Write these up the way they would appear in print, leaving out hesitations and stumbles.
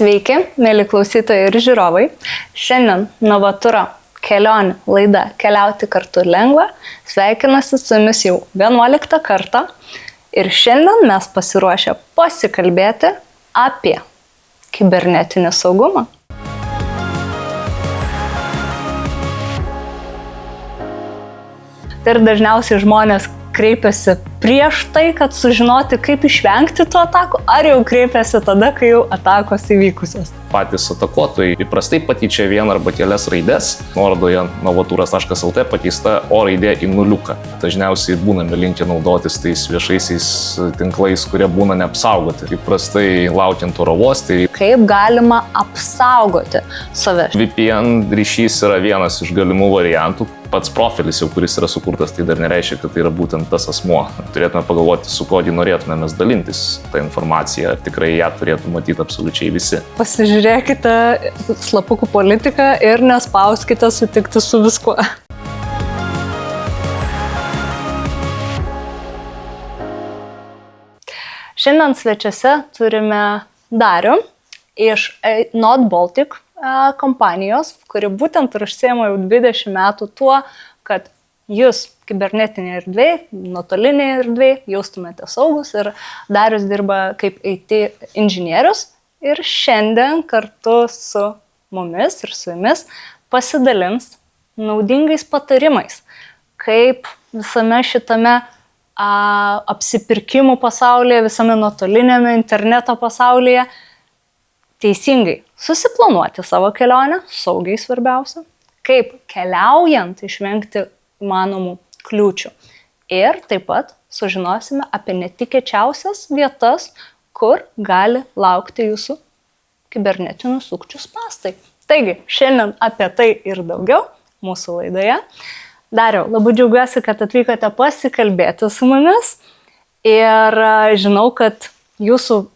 Sveiki, mėly klausytojai ir žiūrovai. Šiandien Novatura kelionių laida Keliauti kartu lengva sveikinasi su jumis jau 11 kartą. Ir šiandien mes pasiruošę pasikalbėti apie kibernetinį saugumą. Tai ir dažniausiai žmonės kreipiasi prieš tai, kad sužinoti, kaip išvengti tų atakų, ar jau kreipiasi tada, kai jau atakos įvykusios. Patys atakuotojai įprastai pakeičia vieną arba kelias raides. Nuorodoje novaturas.lt pakeista O raidė į nuliuką. Dažniausiai būname linkę naudotis tais viešaisiais tinklais, kurie būna neapsaugoti. Įprastai laukiant oro uoste. Kaip galima apsaugoti save? VPN ryšys yra vienas iš galimų variantų. Pats profilis jau, kuris yra sukurtas, tai dar nereiškia, kad tai yra būtent tas asmuo. Turėtume pagalvoti, su kuo norėtume mes dalintis tą informaciją, ar tikrai ją turėtų matyti absoliučiai visi. Pasižiūrėkite slapukų politiką ir nespauskite sutikti su viskuo. Šiandien svečiuose turime Darių iš Not Baltic kompanijos, kuri būtent ir užsiema jau 20 metų tuo, kad jūs kibernetinėje erdvėje, nuotolinėje erdvėje jaustumėte saugus, ir Darius dirba kaip IT inžinierius ir šiandien kartu su mumis ir su jumis pasidalins naudingais patarimais, kaip visame šitame apsipirkimų pasaulyje, visame nuotolinėme interneto pasaulyje teisingai susiplanuoti savo kelionę, saugiai svarbiausia, kaip keliaujant išvengti įmanomų kliūčių. Ir taip pat sužinosime apie netikėčiausias vietas, kur gali laukti jūsų kibernetinių sukčių spąstai. Taigi, šiandien apie tai ir daugiau mūsų laidoje. Dariau, labai džiaugiuosi, kad atvykote pasikalbėti su mumis ir žinau, kad jūsų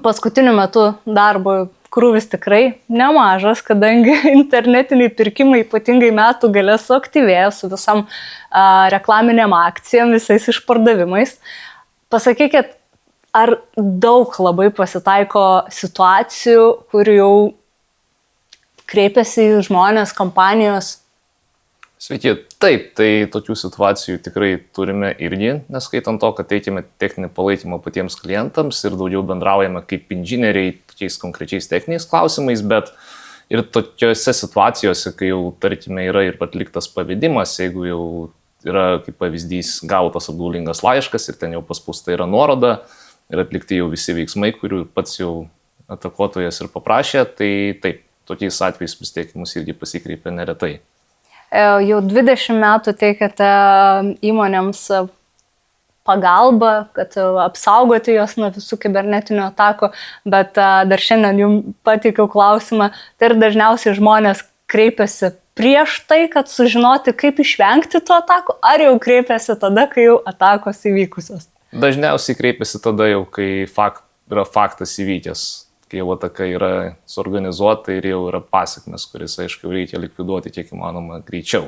paskutiniu metu darbo krūvis tikrai nemažas, kadangi internetiniai pirkimai ypatingai metų gale suaktyvėjo su visam reklaminiam akcijom, visais išpardavimais. Pasakykit, ar daug labai pasitaiko situacijų, kur jau kreipiasi žmonės, kompanijos? Sveiki, taip, tai tokių situacijų tikrai turime irgi, neskaitant to, kad teikiame techninį palaikymą patiems klientams ir daugiau bendraujame kaip inžinieriai tokiais konkrečiais techniniais klausimais, bet ir tokiose situacijose, kai jau, tarkime, yra ir atliktas pavedimas, jeigu jau yra, kaip pavyzdys, gautas apgaulingas laiškas ir ten jau paspausta yra nuoroda ir atlikti jau visi veiksmai, kurių pats jau atakuotojas ir paprašė, tai taip, tokiais atvejais vis tiek mus irgi pasikreipia neretai. Jau 20 metų teikiate įmonėms pagalbą, kad apsaugoti jos nuo visų kibernetinių atakų, bet dar šiandien jums pateikiau klausimą, tai ir dažniausiai žmonės kreipiasi prieš tai, kad sužinoti, kaip išvengti tų atakų, ar jau kreipiasi tada, kai jau atakos įvykusios? Dažniausiai kreipiasi tada jau, kai yra faktas įvykęs. Kai jau ataka yra suorganizuota ir jau yra pasekmes, kuris, aišku, reikia likviduoti kiek įmanoma greičiau.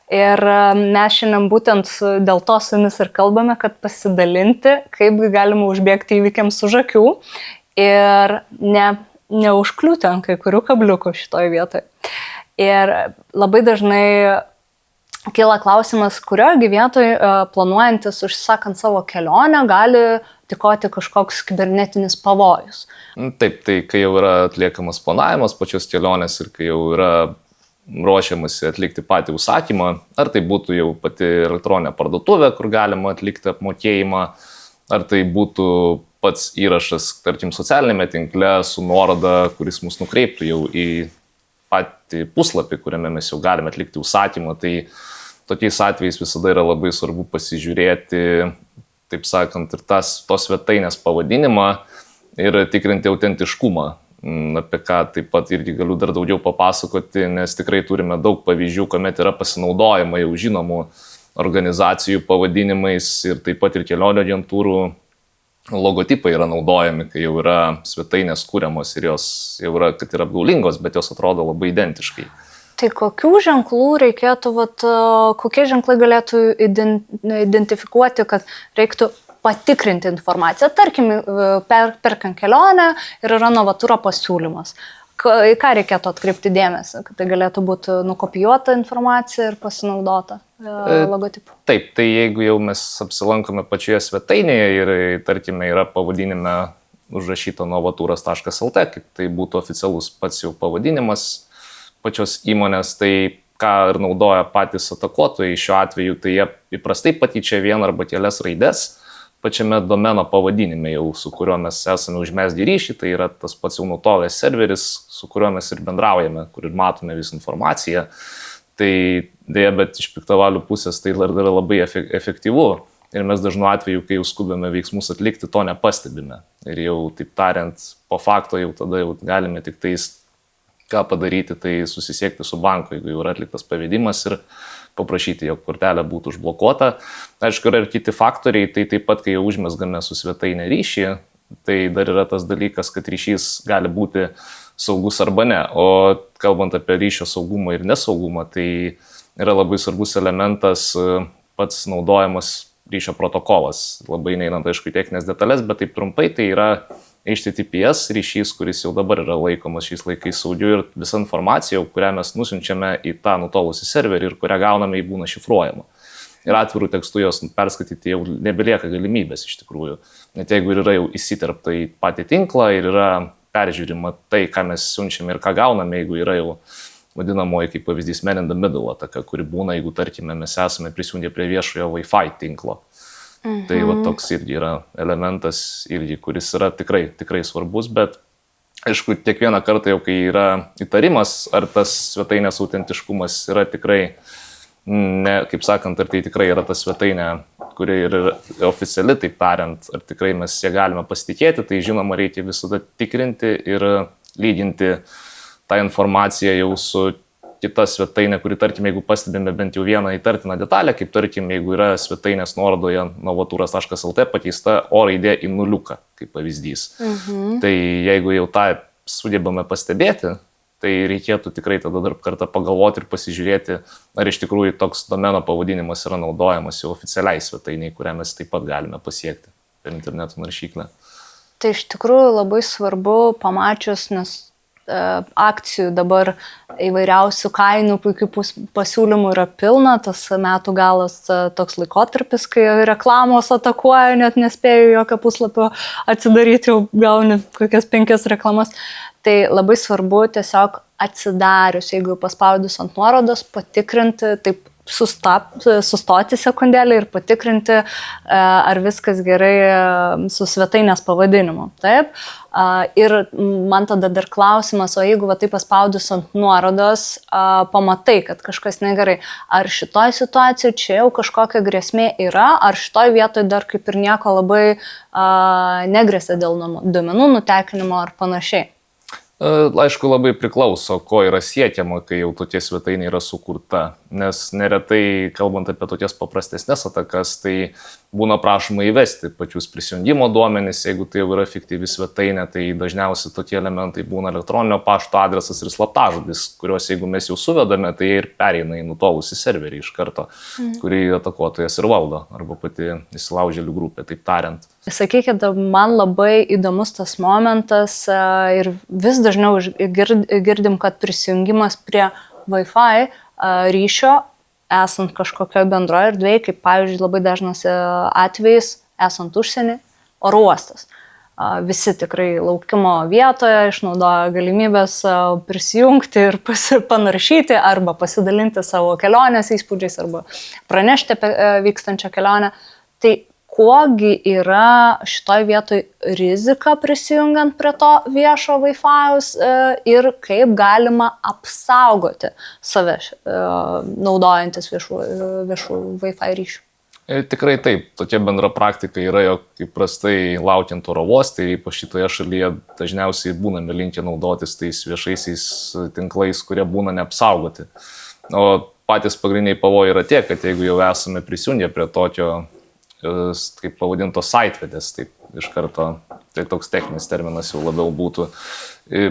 Ir mes šiandien būtent dėl to su jumis ir kalbame, kad pasidalinti, kaip galima užbėgti įvykiams už akių ir neužkliūti ant kai kurių kabliukų šitoj vietoje. Ir labai dažnai kyla klausimas, kurioje vietoje planuojantis užsisakant savo kelionę gali tykoti kažkoks kibernetinis pavojus. Taip, tai kai jau yra atliekamas planavimas pačios kelionės ir kai jau yra ruošiamasi atlikti patį užsakymą, ar tai būtų jau pati elektroninė parduotuvė, kur galima atlikti apmokėjimą, ar tai būtų pats įrašas, tarkim, socialinėme tinkle su nuoroda, kuris mus nukreiptų jau į patį puslapį, kuriame mes jau galime atlikti užsakymą, tai tokiais atvejais visada yra labai svarbu pasižiūrėti, taip sakant, ir tos svetainės pavadinimą ir tikrinti autentiškumą, apie ką taip pat irgi galiu dar daugiau papasakoti, nes tikrai turime daug pavyzdžių, kuomet yra pasinaudojama jau žinomų organizacijų pavadinimais ir taip pat ir kelionių agentūrų logotipai yra naudojami, kai jau yra svetainės kūriamos ir jos jau yra, kad yra apgaulingos, bet jos atrodo labai identiškai. Tai kokių ženklų reikėtų, kokie ženklai galėtų identifikuoti, kad reiktų patikrinti informaciją. Tarkim, perkant kelionę ir yra Novaturo pasiūlymas. Į ką reikėtų atkreipti dėmesį, kad tai galėtų būti nukopijuota informacija ir pasinaudota logotipu? Taip, tai jeigu jau mes apsilankome pačioje svetainėje ir, tarkime, yra pavadinime užrašyta novaturas.lt, kaip tai būtų oficialus pats jau pavadinimas pačios įmonės, tai ką ir naudoja patys atakuotojai šiuo atveju, tai jie įprastai pakeičia vieną arba kelias raides pačiame domeno pavadinime jau, su kuriuo mes esame užmesgę ryšį, tai yra tas pats jau nutolęs serveris, su kuriuo mes ir bendraujame, kur ir matome visą informaciją. Tai dėja, bet iš piktavalių pusės tai yra labai efektyvu ir mes dažnu atveju, kai jau skubame veiksmus atlikti, to nepastebime. Ir jau, taip tariant, po fakto jau tada jau galime tik tais ką padaryti, tai susisiekti su banku, jeigu jau yra atliktas pavedimas ir paprašyti, jog kortelė būtų užblokuota. Aišku, yra ir kiti faktoriai, tai taip pat, kai jau užmesgame su svetainė ryšį, tai dar yra tas dalykas, kad ryšys gali būti saugus arba ne. O kalbant apie ryšio saugumą ir nesaugumą, tai yra labai svarbus elementas pats naudojamas ryšio protokolas. Labai neinant, aišku, į techninės detalės, bet taip trumpai tai yra HTTPS ryšys, kuris jau dabar yra laikomas šiais laikais saugiu ir visa informacija, kurią mes nusiunčiame į tą nutolusį serverį ir kurią gauname, jį būna šifruojama. Ir atvirų tekstų jos perskaityti jau nebelieka galimybės iš tikrųjų. Net jeigu yra jau įsiterpta į patį tinklą ir yra peržiūrima tai, ką mes siunčiame ir ką gauname, jeigu yra jau vadinamoji, kaip pavyzdys, man in the middle ataka, kuri būna, jeigu, tarkime, mes esame prisijungę prie viešojo Wi-Fi tinklo. Tai va toks irgi yra elementas, irgi, kuris yra tikrai svarbus, bet aišku, kiekvieną kartą jau, kai yra įtarimas, ar tas svetainės autentiškumas yra tikrai, ne, kaip sakant, ar tai tikrai yra ta svetainė, kuri yra oficiali, taip tariant, ar tikrai mes ją galime pasitikėti, tai žinoma, reikia visada tikrinti ir lyginti tą informaciją jau su kita svetainė, kuri, tarkim, jeigu pastebime bent jau vieną įtartiną detalę, kaip, tarkim, jeigu yra svetainės nuorodoje novaturas.lt pakeista O raidė į nuliuką, kaip pavyzdys. Tai jeigu jau tą sugebame pastebėti, tai reikėtų tikrai tada dar kartą pagalvoti ir pasižiūrėti, ar iš tikrųjų toks domeno pavadinimas yra naudojamas jau oficialiai svetainiai, kurią mes taip pat galime pasiekti per interneto naršyklę. Tai iš tikrųjų labai svarbu pamačius, nes akcijų dabar įvairiausių kainų, puikių pasiūlymų yra pilna, tas metų galas toks laikotarpis, kai reklamos atakuoja, net nespėjau jokio puslapio atsidaryti, jau gauni kokias 5 reklamas. Tai labai svarbu tiesiog atsidarius, jeigu paspaudus ant nuorodos, patikrinti, taip sustoti sekundėlį ir patikrinti, ar viskas gerai su svetainės pavadinimu. Taip? Ir man tada dar klausimas, o jeigu va taip paspaudus ant nuorodos, pamatai, kad kažkas negerai, ar šitoj situacijoje čia jau kažkokia grėsmė yra, ar šitoj vietoje dar kaip ir nieko labai negrėsia dėl duomenų nutekinimo ar panašiai? Aišku, labai priklauso, ko yra siekiama, kai jau tokia svetainė yra sukurta, nes neretai, kalbant apie tokias paprastesnės atakas, tai būna prašoma įvesti pačius prisijungimo duomenis, jeigu tai jau yra fiktyvi svetainė, tai dažniausiai tokie elementai būna elektroninio pašto adresas ir slaptažodis, kuriuos jeigu mes jau suvedame, tai ir pereina į nutolusį serverį iš karto, kurį atakuotojas ir valdo, arba pati įsilaužėlių grupė, taip tariant. Sakykit, man labai įdomus tas momentas ir vis dažniau girdim, kad prisijungimas prie Wi-Fi ryšio esant kažkokioje bendroje erdvėje, kaip pavyzdžiui labai dažnas atvejis esant užsienį, oro uostas. Visi tikrai laukimo vietoje išnaudoja galimybės prisijungti ir panaršyti arba pasidalinti savo kelionės įspūdžiais arba pranešti apie vykstančią kelionę. Tai kogi yra šitoj vietoj rizika prisijungiant prie to viešo Wi-Fi'aus ir kaip galima apsaugoti save naudojantis viešų Wi-Fi ryšių? Tikrai taip, tokia bendra praktika yra, jog įprastai laukiant oro uoste, ypač šitoje šalyje dažniausiai būname linkę naudotis tais viešaisiais tinklais, kurie būna neapsaugoti. O patys pagrindiniai pavojai yra tie, kad jeigu jau esame prisijungę prie tokio, kaip pavadinto saitvedės, taip iš karto, tai toks techninis terminas jau labiau būtų.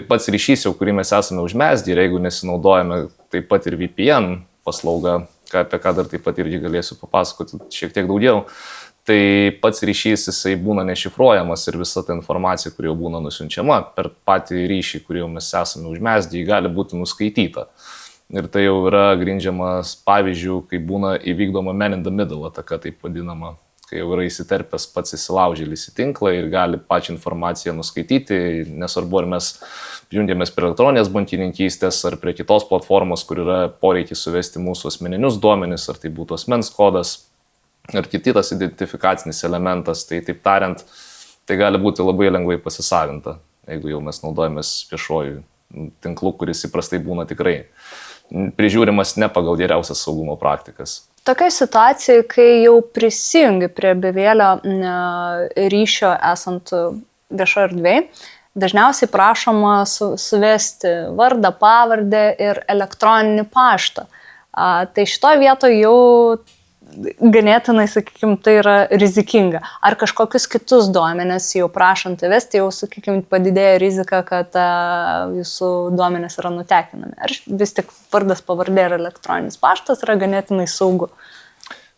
Pats ryšys jau, kurį mes esame užmesgę, ir jeigu nesinaudojame taip pat ir VPN paslauga, apie ką dar taip pat irgi galėsiu papasakoti šiek tiek daugiau, tai pats ryšys jisai būna nešifruojamas ir visa ta informacija, kuri jau būna nusiunčiama per patį ryšį, kurį jau mes esame užmesgę, gali būti nuskaityta. Ir tai jau yra grindžiamas pavyzdžių, kai būna įvykdoma man in the middle ataka, taip vadinama, kai jau yra įsiterpęs pats įsilaužėlis į tinklą ir gali pačią informaciją nuskaityti, nesvarbu, ar mes jungiamės prie elektroninės bankininkystės ar prie kitos platformos, kur yra poreikis suvesti mūsų asmeninius duomenis, ar tai būtų asmens kodas, ar kitas identifikacinis elementas. Tai taip tariant, tai gali būti labai lengvai pasisavinta, jeigu jau mes naudojamės viešuoju tinklu, kuris įprastai būna tikrai prižiūrimas ne pagal geriausias saugumo praktikas. Tokia situacija, kai jau prisijungi prie bevėlio ryšio esant viešo erdvėj, dažniausiai prašoma suvesti vardą, pavardę ir elektroninį paštą. Tai šitoje vietoje jau ganėtinai, sakykime, tai yra rizikinga. Ar kažkokius kitus duomenis jau prašant įvesti, jau, sakykime, padidėja rizika, kad jūsų duomenis yra nutekinami. Ar vis tik vardas, pavardė ir elektroninis paštas yra ganėtinai saugu?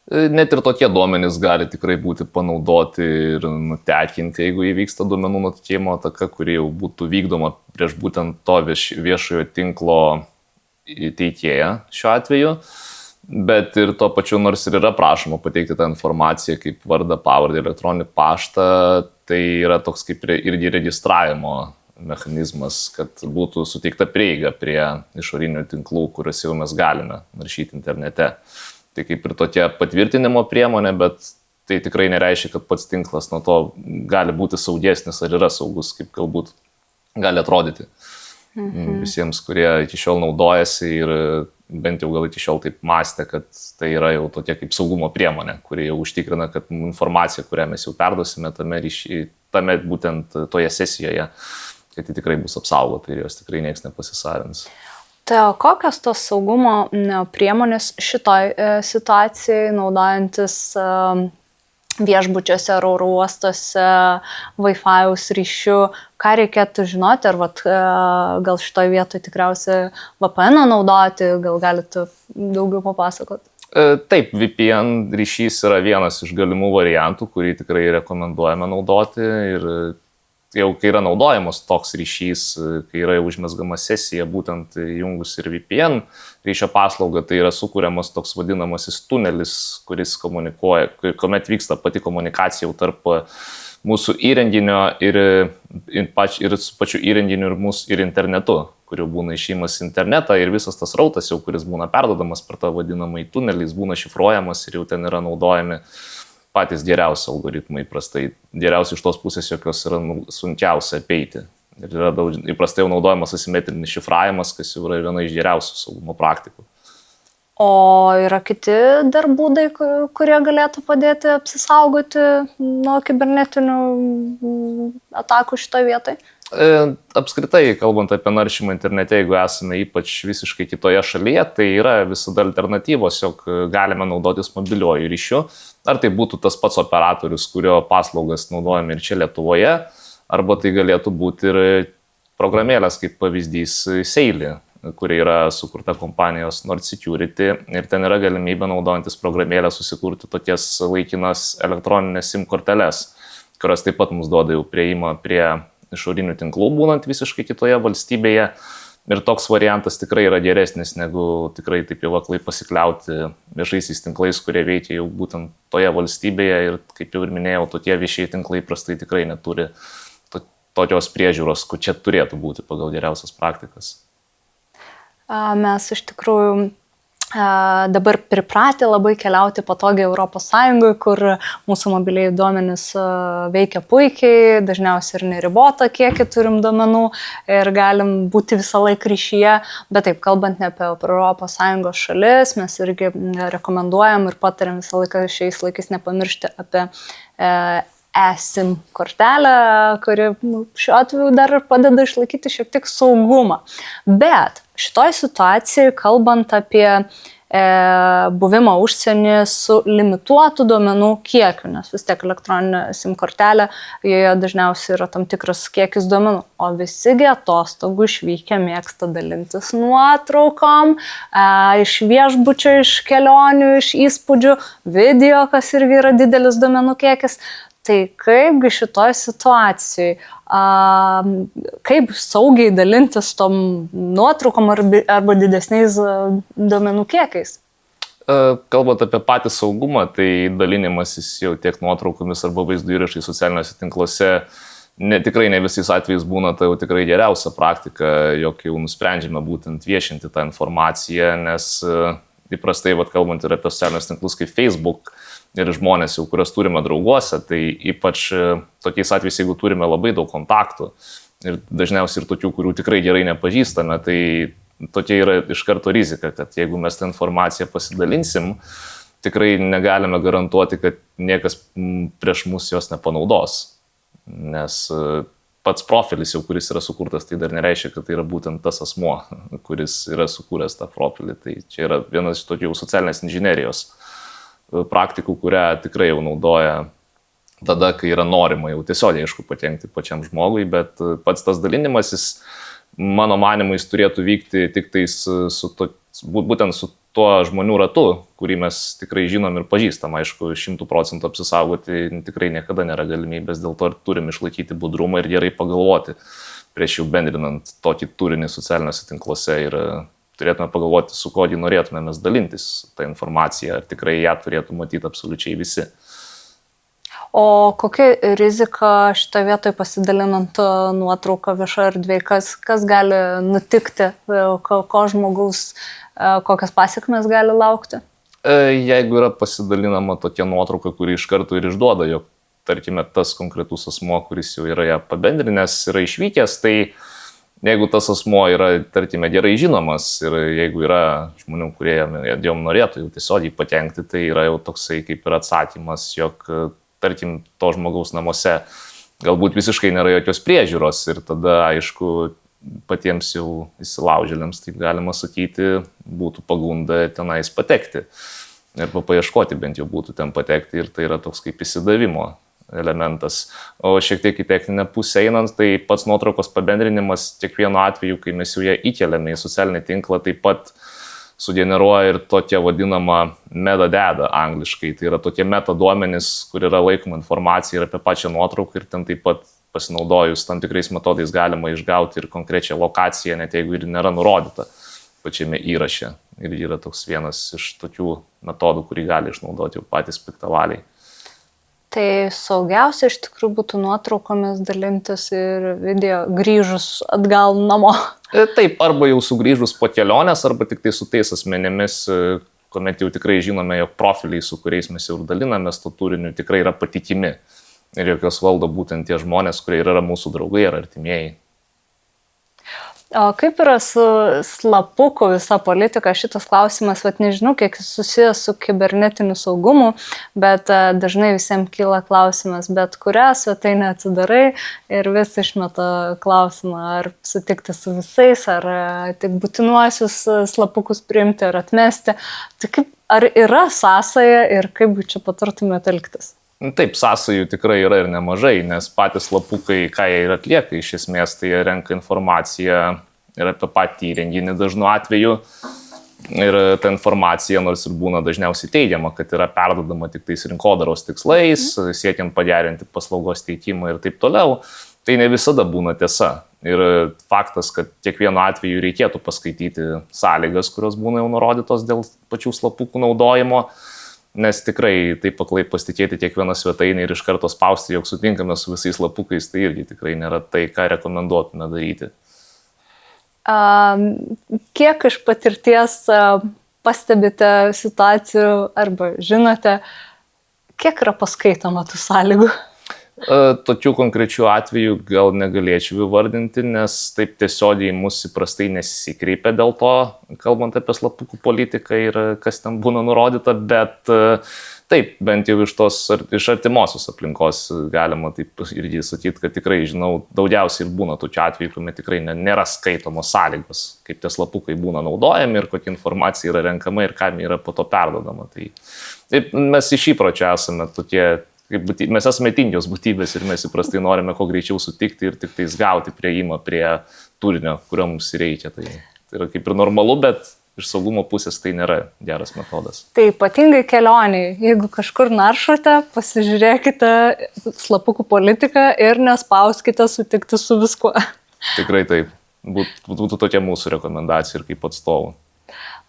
Net ir tokie duomenys gali tikrai būti panaudoti ir nutekinti, jeigu įvyksta duomenų nutekėjimo ataka, kuri jau būtų vykdoma prieš būtent to viešojo tinklo teikėją šiuo atveju. Bet ir tuo pačiu, nors ir yra prašoma pateikti tą informaciją kaip vardą, pavardę, elektroninį paštą, tai yra toks kaip irgi registravimo mechanizmas, kad būtų suteikta prieiga prie išorinių tinklų, kuriuos jau mes galime naršyti internete. Tai kaip ir tokia patvirtinimo priemonė, bet tai tikrai nereiškia, kad pats tinklas nuo to gali būti saugesnis ar yra saugus, kaip galbūt gali atrodyti visiems, kurie iki šiol naudojasi ir bent jau gal iki šiol taip mąstė, kad tai yra jau tokia kaip saugumo priemonė, kuri jau užtikrina, kad informacija, kurią mes jau perduosime tame būtent toje sesijoje, kad ji tikrai bus apsaugota ir jos tikrai niekas nepasisavins. Tai kokios tos saugumo priemonės šitoj situacijai, naudojantis viešbučiuose ar oro uostuose, Wi-Fi'aus ryšių, ką reikėtų žinoti, ar gal šitoj vietoj tikriausiai VPN naudoti, gal galite daugiau papasakoti? Taip, VPN ryšys yra vienas iš galimų variantų, kurį tikrai rekomenduojame naudoti ir jau kai yra naudojamas toks ryšys, kai yra užmezgama sesija, būtent jungus ir VPN ryšio paslaugą, tai yra sukūriamas toks vadinamasis tunelis, kuris komunikuoja, kuomet vyksta pati komunikacija jau tarp mūsų įrenginio ir su pačiu įrenginiu ir internetu, kuriuo būna išėjimas internetą ir visas tas rautas jau, kuris būna perdodamas per tą vadinamąjį tunelį, jis būna šifruojamas ir jau ten yra naudojami patys geriausi algoritmai, įprastai geriausi iš tos pusės, jokios yra sunkiausia apeiti. Ir yra įprastai jau naudojamas asimetrinis šifravimas, kas jau yra viena iš geriausių saugumo praktikų. O yra kiti dar būdai, kurie galėtų padėti apsisaugoti nuo kibernetinių atakų šitoje vietoje? Apskritai, kalbant apie naršymą internete, jeigu esame ypač visiškai kitoje šalyje, tai yra visada alternatyvos, jog galime naudotis mobiliuoju ryšiu. Ar tai būtų tas pats operatorius, kurio paslaugas naudojame ir čia Lietuvoje, arba tai galėtų būti ir programėlės, kaip pavyzdys Seili, kuri yra sukurta kompanijos Nord Security ir ten yra galimybė naudojantis programėlę susikurti tokias laikinas elektroninės SIM korteles, kurios taip pat mums duoda jau prieimą prie išorinių tinklų, būnant visiškai kitoje valstybėje. Ir toks variantas tikrai yra geresnis, negu tikrai taip jau aklai pasikliauti viešaisiais tinklais, kurie veikia jau būtent toje valstybėje. Ir kaip jau ir minėjau, tokie viešieji tinklai prastai tikrai neturi tokios priežiūros, kur čia turėtų būti pagal geriausias praktikas. Mes iš tikrųjų dabar pripratę labai keliauti patogiai Europos Sąjungoje, kur mūsų mobiliai duomenys veikia puikiai, dažniausiai ir neribotą kiekį turim duomenų ir galim būti visą laiką ryšyje, bet taip, kalbant ne apie Europos Sąjungos šalis, mes irgi rekomenduojam ir patariam visą laiką šiais laikais nepamiršti apie eSIM kortelę, kuri šiuo atveju dar padeda išlaikyti šiek tiek saugumą. Bet šitoj situacijai, kalbant apie buvimą užsienį su limituotu duomenų kiekiu, nes vis tiek elektroninė SIM kortelė, joje dažniausiai yra tam tikras kiekis duomenų, o visigi atostogų išvykę mėgsta dalintis nuotraukom, iš viešbučio, iš kelionių, iš įspūdžių, video, kas irgi yra didelis duomenų kiekis. Tai kaipgi šitoj situacijai, kaip saugiai dalintis tom nuotraukom arba didesniais duomenų kiekiais? Kalbant apie patį saugumą, tai dalinimasis jau tiek nuotraukomis arba vaizdo įrašai socialiniuose tinkluose tikrai ne visais atvejais būna tai jau tikrai geriausia praktika, jog jau nusprendžiame būtent viešinti tą informaciją, nes įprastai, kalbant ir apie socialinius tinklus kaip Facebook, ir žmonės jau, kurios turime drauguose, tai ypač tokiais atvejais, jeigu turime labai daug kontaktų ir dažniausiai ir tokių, kurių tikrai gerai nepažįstame, tai tokia yra iš karto rizika, kad jeigu mes tą informaciją pasidalinsim, tikrai negalime garantuoti, kad niekas prieš mus jos nepanaudos, nes pats profilis jau, kuris yra sukurtas, tai dar nereiškia, kad tai yra būtent tas asmuo, kuris yra sukūręs tą profilį. Tai čia yra vienas iš tokių socialinės inžinerijos praktikų, kurią tikrai jau naudoja tada, kai yra norima jau tiesiog, aišku, patenkti pačiam žmogui, bet pats tas dalinimasis, mano manimu, jis turėtų vykti tik tais būtent su tuo žmonių ratu, kurį mes tikrai žinom ir pažįstam. Aišku, 100% apsisaugoti tikrai niekada nėra galimybės, dėl to ir turim išlaikyti budrumą ir gerai pagalvoti prieš jau bendrinant tokį turinį socialiniuose tinkluose ir turėtume pagalvoti, su kuo norėtume mes dalintis tą informaciją, ar tikrai ją turėtų matyti absoliučiai visi. O kokia rizika šitą vietoj pasidalinant nuotrauką viešą erdvėje, kas gali nutikti, ko žmogaus, kokias pasekmes gali laukti? Jeigu yra pasidalinama tokia nuotrauka, kuri iš karto ir išduoda, jog, tarkime, tas konkretus asmo, kuris jau yra ją pabendrinęs, yra išvykęs, tai jeigu tas asmo yra, tarkime, gerai žinomas ir jeigu yra žmonių, kurie jom norėtų jau tiesiog patenkti, tai yra jau toksai kaip ir atsakymas, jog, tarkim, to žmogaus namuose galbūt visiškai nėra jokios priežiūros ir tada, aišku, patiems jau įsilaužėliams, taip galima sakyti, būtų pagunda tenais patekti. Arba paieškoti bent jau būtų ten patekti ir tai yra toks kaip įsidavimo elementas. O šiek tiek į techninę pusę einant, tai pats nuotraukos pabendrinimas kiekvienu atveju, kai mes jau ją įkeliame į socialinį tinklą, taip pat sugeneruoja ir tokia vadinama metadata angliškai. Tai yra tokie metaduomenys, kur yra laikoma informacija ir apie pačią nuotrauką ir ten taip pat pasinaudojus tam tikrais metodais galima išgauti ir konkrečią lokaciją, net jeigu ir nėra nurodyta pačiame įraše. Ir yra toks vienas iš tokių metodų, kurį gali išnaudoti jau patys piktavaliai. Tai saugiausia iš tikrųjų būtų nuotraukomis dalintis ir video grįžus atgal namo. Taip, arba jau sugrįžus po kelionės, arba tik tai su tais asmenėmis, kuomet jau tikrai žinome, jog profiliai, su kuriais mes jau dalinamės, to turiniu tikrai yra patikimi. Ir jokios valdo būtent tie žmonės, kurie yra mūsų draugai ar artimieji. O kaip yra su slapuku visa politika? Šitas klausimas, nežinau, kiek susijęs su kibernetiniu saugumu, bet dažnai visiems kyla klausimas, bet kurią svetainę atsidarai ir vis išmeta klausimą, ar sutikti su visais, ar tik būtinuosius slapukus priimti ar atmesti. Tai kaip, ar yra sąsaja ir kaip čia patartumėte elgtis? Taip, sąsajų tikrai yra ir nemažai, nes patys slapukai, ką jie ir atlieka, iš esmės, tai jie renka informaciją ir apie patį įrenginį dažnu atveju. Ir ta informacija, nors ir būna dažniausiai teigiama, kad yra perdodama tik tais rinkodaros tikslais, siekiant pagerinti paslaugos teikimą ir taip toliau, tai ne visada būna tiesa. Ir faktas, kad kiekvienu atveju reikėtų paskaityti sąlygas, kurios būna jau nurodytos dėl pačių slapukų naudojimo, nes tikrai taip aklai pasitikėti kiekvieną svetainę ir iš karto spausti, jog sutinkame su visais slapukais, tai irgi tikrai nėra tai, ką rekomenduotume daryti. Kiek iš patirties pastebite situacijų arba žinote, kiek yra paskaitoma tų sąlygų? Tokių konkrečių atvejų gal negalėčiau įvardinti, nes taip tiesiogiai mūsų įprastai nesikreipia dėl to, kalbant apie slapukų politiką ir kas ten būna nurodyta, bet taip, bent jau iš artimosios aplinkos galima taip irgi sakyti, kad tikrai žinau, daugiausiai ir būna tokių atvejų, kuomet tikrai nėra skaitomos sąlygos, kaip tie slapukai būna naudojami ir kokia informacija yra renkama ir kam yra po to perdodama. Tai mes iš įpročio esame tokie, mes esame tingios būtybės ir mes įprastai norime kuo greičiau sutikti ir tik tais gauti prieimą prie turinio, kurio mums reikia. Tai yra kaip ir normalu, bet iš saugumo pusės tai nėra geras metodas. Tai ypatingai kelioniai. Jeigu kažkur naršote, pasižiūrėkite slapukų politiką ir nespauskite sutikti su viskuo. Tikrai taip. Būtų tokia mūsų rekomendacija ir kaip atstovų.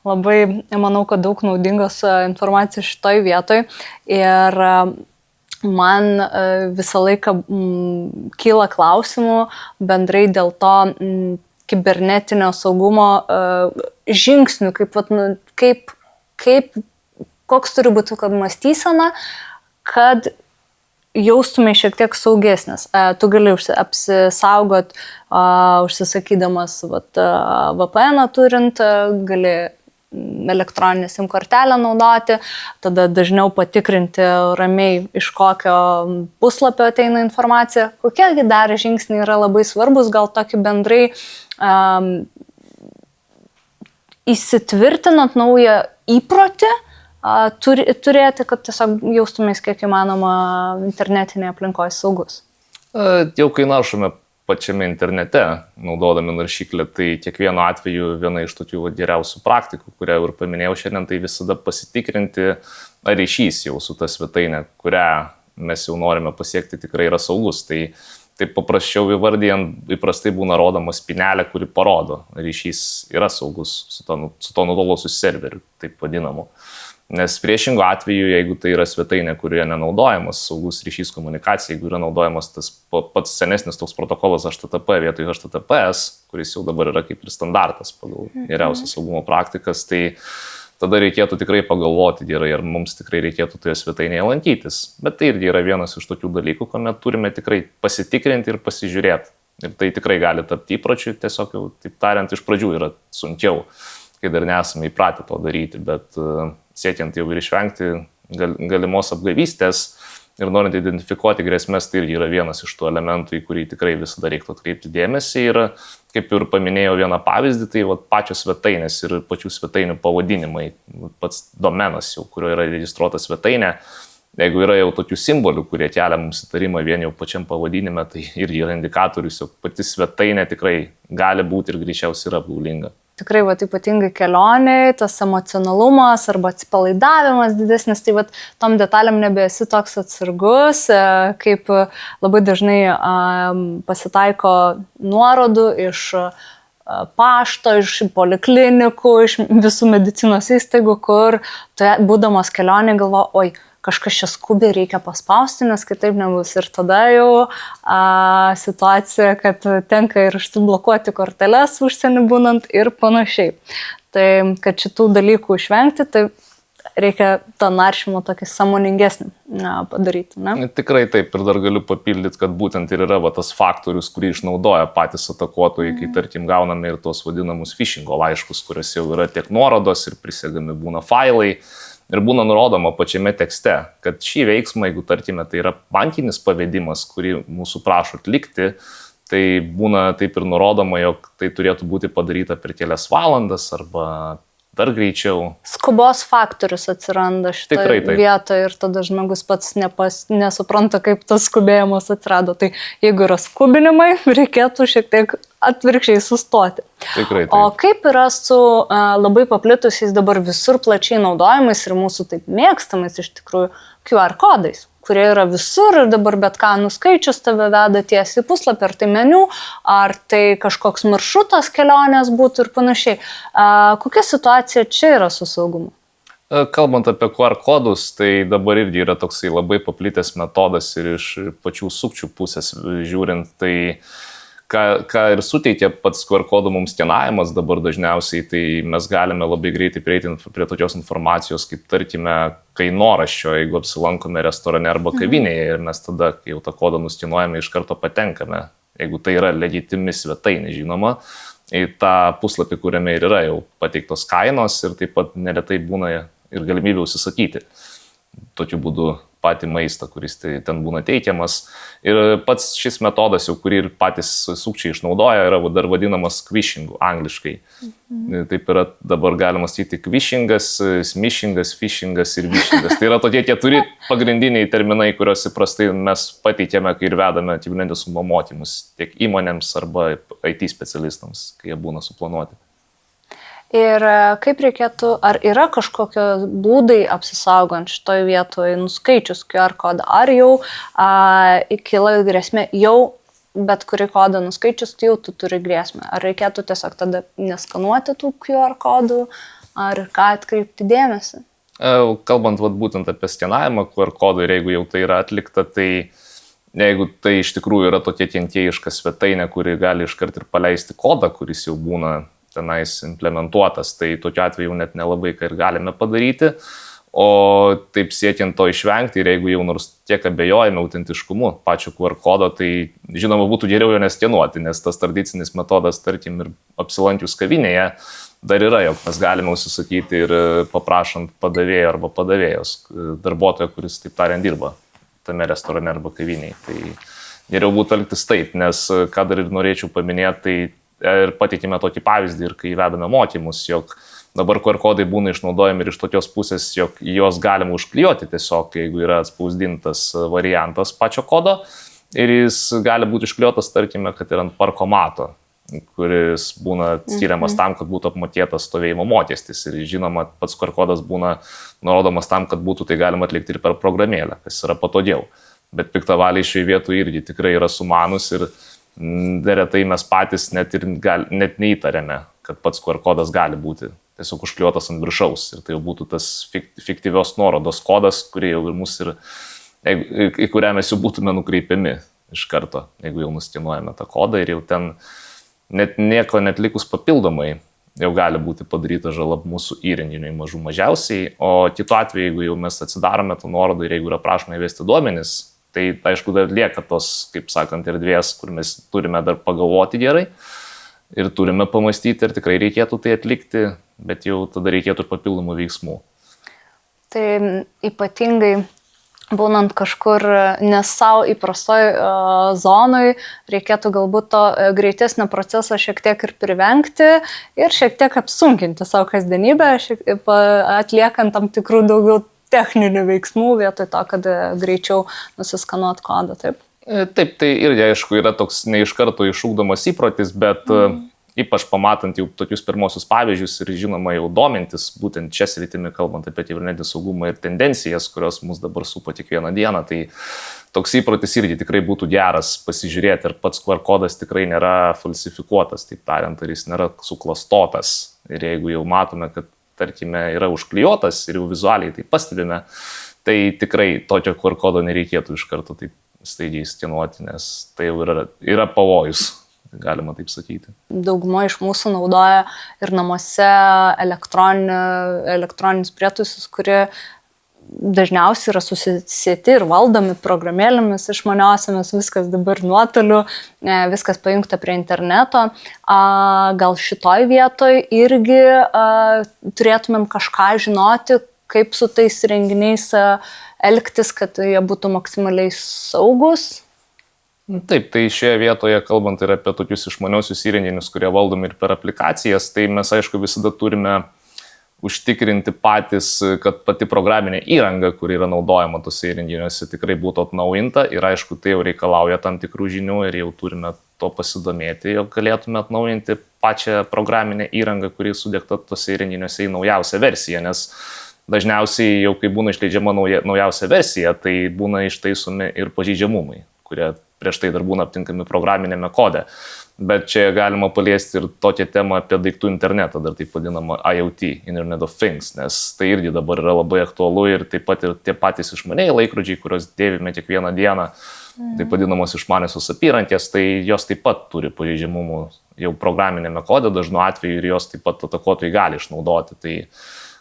Labai manau, kad daug naudingos informacijos šitoj vietoj ir man visą laiką kyla klausimų bendrai dėl to kibernetinio saugumo žingsnių, koks turi būti mąstysena, kad jaustumai šiek tiek saugesnis. Tu gali apsisaugot, užsisakydamas VPN turint, gali elektroninę SIM kortelę naudoti, tada dažniau patikrinti ramiai, iš kokio puslapio ateina informacija. Kokie dar žingsniai yra labai svarbus, gal tokį bendrai įsitvirtinant naują įprotį turėti, kad tiesiog jaustumės kiek įmanoma internetinėje aplinkoje saugus. Jau kai naršome pačiame internete, naudodami naršyklę, tai kiekvienu atveju viena iš tokių geriausių praktikų, kurią jau ir paminėjau šiandien, tai visada pasitikrinti, ar ryšys jau su ta svetainė, kurią mes jau norime pasiekti, tikrai yra saugus. Tai paprasčiau įvardijant, įprastai būna rodoma spynelė, kuri parodo, ryšys yra saugus su to nutolusiu serveriu, taip vadinamu. Nes priešingo atveju, jeigu tai yra svetainė, kurioje nenaudojamas saugus ryšys komunikacija, jeigu yra naudojamas tas pats senesnis toks protokolas HTTP vietoj HTTPS, kuris jau dabar yra kaip ir standartas pagal geriausias saugumo praktikas, tai tada reikėtų tikrai pagalvoti gerai, ar mums tikrai reikėtų toje svetainėje lankytis. Bet tai irgi yra vienas iš tokių dalykų, kuomet turime tikrai pasitikrinti ir pasižiūrėti. Ir tai tikrai gali tapti įpročiu, tiesiog jau, taip tariant, iš pradžių yra sunkiau, kai dar nesame įpratę to daryti, bet siekiant jau ir išvengti galimos apgavystės ir norint identifikuoti grėsmės, tai irgi yra vienas iš tų elementų, į kurį tikrai visada reiktų atkreipti dėmesį. Ir kaip ir paminėjau vieną pavyzdį, tai pačios svetainės ir pačių svetainių pavadinimai, pats domenas jau, kurio yra registruota svetainė, jeigu yra jau tokių simbolių, kurie kelia mums įtarimą vien jau pačiam pavadinime, tai irgi yra indikatorius, jog pati svetainė tikrai gali būti ir greičiausiai yra apgaulinga. Tikrai ypatingai kelioniai, tas emocionalumas arba atsipalaidavimas didesnis, tai tom detalėm nebesi toks atsargus, kaip labai dažnai pasitaiko nuorodų iš pašto, iš poliklinikų, iš visų medicinos įstaigų, kur būdamas kelionė galvo, oi, kažkas čia skubiai reikia paspausti, nes kitaip nebus. Ir tada jau situacija, kad tenka ir užsiblokuoti korteles užsienį būnant ir panašiai. Tai, kad šitų dalykų išvengti, tai reikia tą naršymą tokį sąmoningesnį padaryti. Ne? Tikrai taip, ir dar galiu papildyti, kad būtent ir yra tas faktorius, kurį išnaudoja patys atakuotojai, kai tarkim gauname ir tos vadinamus phishingo laiškus, kuriuose jau yra tiek nuorodos ir prisegami būna failai. Ir būna nurodoma pačiame tekste, kad šį veiksmą, jeigu tarkime tai yra bankinis pavedimas, kurį mūsų prašo atlikti, tai būna taip ir nurodoma, jog tai turėtų būti padaryta per kelias valandas arba dar greičiau. Skubos faktorius atsiranda šitoje vietoje ir tada žmogus pats nesupranta, kaip tas skubėjimas atsirado. Tai jeigu yra skubinimai, reikėtų šiek tiek atvirkščiai sustoti. Tikrai taip. O kaip yra su labai paplitusiais dabar visur plačiai naudojimais ir mūsų taip mėgstamais iš tikrųjų QR kodais, kurie yra visur ir dabar bet ką nuskaičius tave veda tiesiai į puslapį, ar tai meniu, ar tai kažkoks maršrutas kelionės būtų ir panašiai. Kokia situacija čia yra su saugumu? Kalbant apie QR kodus, tai dabar irgi yra toksai labai paplitęs metodas ir iš pačių sukčių pusės žiūrint, tai ką ir suteikia pats QR kodų mums skenavimas dabar dažniausiai, tai mes galime labai greitai prieiti prie tokios informacijos, kaip tarkime kainoraščio, jeigu apsilankome restorane arba kavinėje ir mes tada, kai jau tą kodą nuskenuojame, iš karto patenkame, jeigu tai yra legitimi svetainė, žinoma, į tą puslapį, kuriame ir yra jau pateiktos kainos ir taip pat neretai būna ir galimybė užsisakyti. Tokiu būdu patį maistą, kuris ten būna teikiamas. Ir pats šis metodas, jau kurį ir patys sukčiai išnaudoja, yra dar vadinamas quishingu angliškai. Taip yra dabar galima sakyti quishingas, smishingas, phishingas ir vishingas. Tai yra tokie 4 pagrindiniai terminai, kuriuos įprastai mes pateikėme, kai ir vedame kibernetinio mokymus tiek įmonėms arba IT specialistams, kai jie būna suplanuoti. Ir kaip reikėtų, ar yra kažkokio būdai apsisaugant šitoj vietoje nuskaičius QR kodą, ar jau kila grėsmė, jau bet kurį kodą nuskaičius, tai jau tu turi grėsmę. Ar reikėtų tiesiog tada neskanuoti tų QR kodų, ar ką atkreipti dėmesį? Kalbant būtent apie skenavimą QR kodų ir jeigu jau tai yra atlikta, tai jeigu tai iš tikrųjų yra tokia kenkėjiška svetainė, kuri gali iškart ir paleisti kodą, kuris jau būna tenais implementuotas, tai tokiu atveju net nelabai ką ir galime padaryti, o taip siekiant to išvengti ir jeigu jau nors tiek abejojame autentiškumu pačio QR kodo, tai žinoma būtų geriau jo neskenuoti, nes tas tradicinis metodas, tarkim, ir apsilankius kavinėje dar yra, jog mes galime užsisakyti ir paprašant padavėjo arba padavėjos darbuotojo, kuris taip tariant dirba tame restorane arba kavinėje. Tai geriau būtų elgtis taip, nes ką dar ir norėčiau paminėti, tai ir pateikime tokį pavyzdį ir kai vedame mokymus, jog dabar QR kodai būna išnaudojami ir iš tokios pusės, jog juos galima užklijuoti tiesiog, jeigu yra atspausdintas variantas pačio kodo ir jis gali būti išklijuotas, tarkime, kad ir ant parkomato, kuris būna skiriamas tam, kad būtų apmokėtas stovėjimo mokestis ir žinoma, pats QR kodas būna nurodomas tam, kad būtų tai galima atlikti ir per programėlę, kas yra patogiau. Bet piktavaliai šioje vietoje irgi tikrai yra sumanus ir neretai mes patys net neįtarėme, kad pats QR kodas gali būti tiesiog užklijuotas ant viršaus ir tai jau būtų tas fiktyvios nuorodos kodas, kurie jau ir mūsų į kurią mes jau būtume nukreipiami iš karto, jeigu jau nuskenuojame tą kodą ir jau ten net nieko netlikus papildomai jau gali būti padaryta žala mūsų įrenginiui mažų mažiausiai, o kitu atveju, jeigu jau mes atsidarome tą nuorodą ir jeigu yra prašoma įvesti duomenis, tai aišku dar lieka tos, kaip sakant, erdvės, kur mes turime dar pagalvoti gerai ir turime pamastyti, ar tikrai reikėtų tai atlikti, bet jau tada reikėtų ir papildomų veiksmų. Tai ypatingai būnant kažkur nesau įprastoj zonoj, reikėtų galbūt to greitesnio proceso šiek tiek ir privengti ir šiek tiek apsunkinti savo kasdienybę, atliekant tam tikrų daugiau techninių veiksmų vietoj to, kad greičiau nusiskanuot kodą, taip? Taip, tai irgi aišku yra toks ne iš karto išugdomas įprotis, bet ypač pamatant jau tokius pirmosius pavyzdžius ir žinoma jau domintis, būtent čia sritimi kalbant apie kibernetinį saugumą ir tendencijas, kurios mus dabar supa kiekvieną dieną, tai toks įprotis irgi tikrai būtų geras pasižiūrėti, ar pats QR kodas tikrai nėra falsifikuotas, taip tariant, ar jis nėra suklastotas. Ir jeigu jau matome, kad tarkime, yra užklijuotas ir jau vizualiai tai pastebime, tai tikrai tokio QR kodo nereikėtų iš karto taip staigiai skenuoti, nes tai jau yra pavojus, galima taip sakyti. Dauguma iš mūsų naudoja ir namuose elektroninius prietaisus, kurie dažniausiai yra susisieti ir valdomi programėlėmis išmaniosiamis, viskas dabar nuotoliu, viskas pajungta prie interneto. Gal šitoj vietoj irgi turėtumėm kažką žinoti, kaip su tais renginiais elgtis, kad jie būtų maksimaliai saugus? Taip, tai šioje vietoje, kalbant ir apie tokius išmaniosius įrenginius, kurie valdomi ir per aplikacijas, tai mes aišku visada turime užtikrinti patys, kad pati programinė įranga, kuri yra naudojama tose įrenginiuose, tikrai būtų atnaujinta ir aišku, tai jau reikalauja tam tikrų žinių ir jau turime to pasidomėti, jog galėtume atnaujinti pačią programinę įrangą, kuri sudėkta tose įrenginiuose į naujausią versiją, nes dažniausiai jau kai būna išleidžiama naujausia versija, tai būna ištaisomi ir pažeidžiamumai, kurie prieš tai dar būna aptinkami programinėme kode. Bet čia galima paliesti ir tokią temą apie daiktų internetą, dar taip vadinamą IoT, Internet of Things, nes tai irgi dabar yra labai aktualu ir taip pat ir tie patys išmaniai laikrodžiai, kuriuos dėvime kiekvieną dieną, taip vadinamos išmaniosios apyrankės, tai jos taip pat turi pažeidžiamumų jau programinėme kode dažnu atveju ir jos taip pat atakuotojai gali išnaudoti. Tai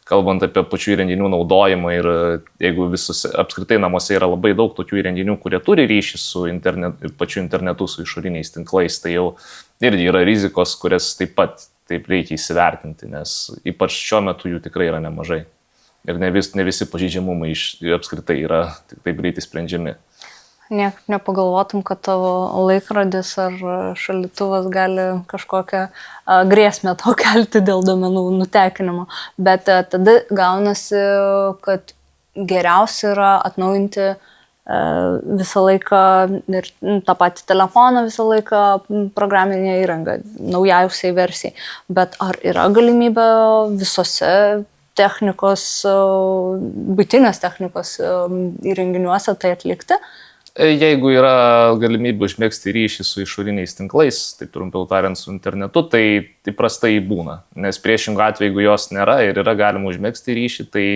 kalbant apie pačių įrenginių naudojimą ir jeigu visose apskritai namuose yra labai daug tokių įrenginių, kurie turi ryšį su pačiu internetu, su išoriniais tinklais, tai jau irgi yra rizikos, kurias taip pat taip reikia įsivertinti, nes ypač šiuo metu jų tikrai yra nemažai. Ir ne visi pažeidžiamumai apskritai yra tik taip greitai sprendžiami. Nepagalvotum, kad tavo laikrodis ar šaldytuvas gali kažkokią grėsmę tau kelti dėl duomenų nutekinimo. Bet tada gaunasi, kad geriausia yra atnaujinti visą laiką ir tą patį telefoną visą laiką programinę įrangą, naujausiai versijai. Bet ar yra galimybė visose technikos, buitinės technikos įrenginiuose tai atlikti? Jeigu yra galimybė užmėgsti ryšį su išoriniais tinklais, taip trumpiau tariant su internetu, tai įprastai būna. Nes priešingų atveju, jeigu jos nėra ir yra galima užmėgsti ryšį, tai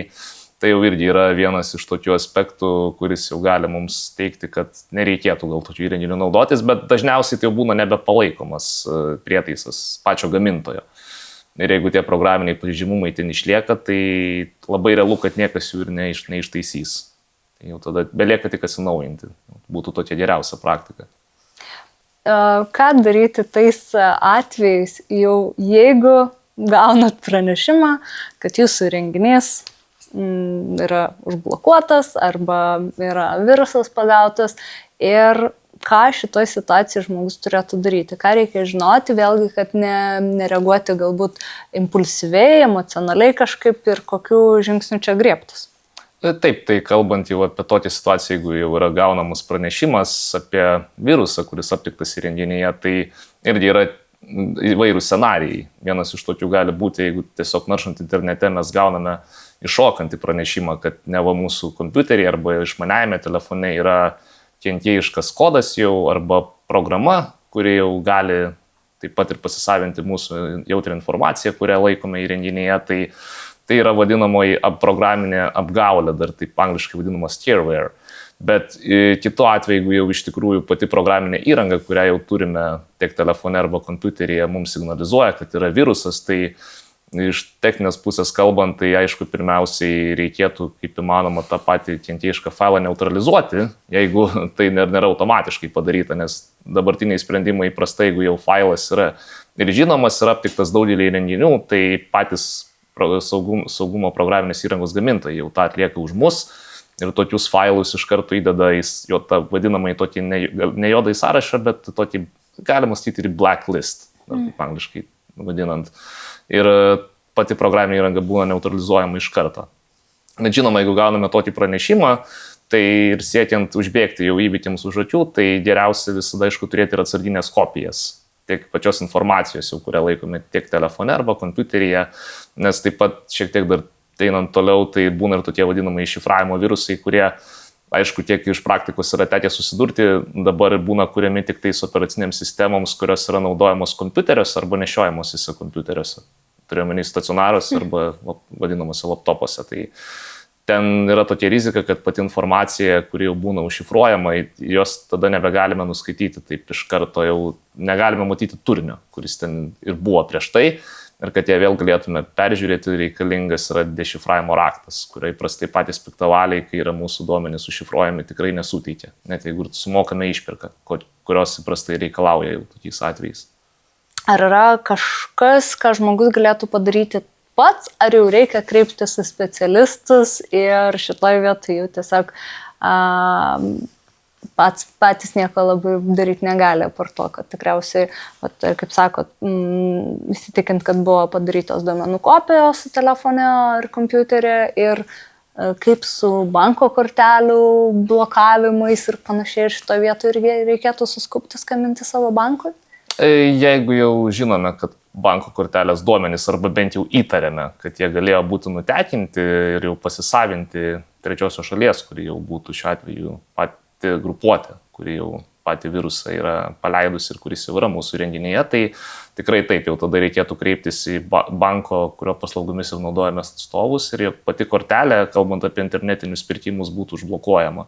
jau irgi yra vienas iš tokių aspektų, kuris jau gali mums teikti, kad nereikėtų gal tokių įrenginių naudotis, bet dažniausiai tai jau būna nebepalaikomas prietaisas pačio gamintojo. Ir jeigu tie programiniai pažeidžiamumai ten išlieka, tai labai realu, kad niekas jų ir neištaisys. Jau tada belieka tik atsinaujinti. Būtų tokia geriausia praktika. Ką daryti tais atvejais, jau jeigu gaunat pranešimą, kad jūsų įrenginys yra užblokuotas arba yra virusas pagautas ir ką šitoj situacijai žmogus turėtų daryti, ką reikia žinoti, vėlgi, kad nereaguoti galbūt impulsyviai, emocionaliai kažkaip ir kokių žingsnių čia griebtis. Taip, tai kalbant jau apie tokią situaciją, jeigu jau yra gaunamas pranešimas apie virusą, kuris aptiktas įrenginyje, tai irgi yra įvairūs scenarijai. Vienas iš tokių gali būti, jeigu tiesiog naršant internete mes gauname iššokantį pranešimą, kad neva mūsų kompiuterį arba išmaniajame telefone yra kenkėjiškas kodas jau arba programa, kuri jau gali taip pat ir pasisavinti mūsų jautrią informaciją, kurią laikome įrenginyje. Tai yra vadinamoji programinė apgaulė, dar taip angliškai vadinama scareware. Bet kitu atveju, jeigu jau iš tikrųjų pati programinė įranga, kurią jau turime tiek telefone arba kompiuteryje, mums signalizuoja, kad yra virusas, tai iš techninės pusės kalbant, tai aišku, pirmiausiai reikėtų kaip įmanoma tą patį kenkėjišką failą neutralizuoti, jeigu tai nėra automatiškai padaryta, nes dabartiniai sprendimai įprastai, jeigu jau failas yra ir žinomas, yra aptiktas daugelį įrenginių, tai patys saugumo programinės įrangos gamintojai jau tą atlieka už mus ir tokius failus iš karto įdeda į jo tą vadinamą į tokį ne juodą sąrašą, bet tokį, galima sakyti, ir blacklist, taip angliškai vadinant. Ir pati programinė įranga būna neutralizuojama iš karto. Bet žinoma, jeigu gauname tokį pranešimą, tai ir siekiant užbėgti jau įvykiams už akių, tai geriausia visada, aišku, turėti ir atsarginės kopijas. Tiek pačios informacijos, jau kurią laikome tiek telefone arba kompiuteryje, nes taip pat šiek tiek dar einant toliau, tai būna ir tokie vadinamai šifravimo virusai, kurie, aišku, tiek iš praktikos yra tekę susidurti, dabar būna kuriami tik tais operacinėms sistemoms, kurios yra naudojamos kompiuteriuose arba nešiojamosiuose kompiuteriuose. Turiuomenį stacionaruose arba vadinamuose laptopuose. Tai ten yra tokia rizika, kad pati informacija, kuri jau būna užšifruojama, jos tada nebegalime nuskaityti, taip iš karto jau negalime matyti turinio, kuris ten ir buvo prieš tai, ir kad ją vėl galėtume peržiūrėti, reikalingas yra dešifravimo raktas, kurio įprastai patys piktavaliai, kai yra mūsų duomenys užšifruojami, tikrai nesuteikia, net jeigu sumokame išpirką, kurios įprastai reikalauja jau tokiais atvejais. Ar yra kažkas, ką žmogus galėtų padaryti pats, ar jau reikia kreiptis į specialistus ir šitoj vietoj jau tiesiog patys nieko labai daryti negali, par to, kad tikriausiai, kaip sakot, įsitikint, kad buvo padarytos duomenų kopijos su telefone ar kompiuterė ir kaip su banko kortelių blokavimais ir panašiai, ir šitoj vietoj irgi reikėtų suskubti skambinti savo bankui? Jeigu jau žinome, kad banko kortelės duomenys arba bent jau įtarėme, kad jie galėjo būti nutekinti ir jau pasisavinti trečiosios šalies, kuri jau būtų šiuo atveju pati grupuotė, kuri jau patį virusą yra paleidus ir kuris jau yra mūsų įrenginyje, tai tikrai taip, jau tada reikėtų kreiptis į banko, kurio paslaugomis jau naudojamės atstovus ir pati kortelė, kalbant apie internetinius pirkimus, būtų užblokuojama.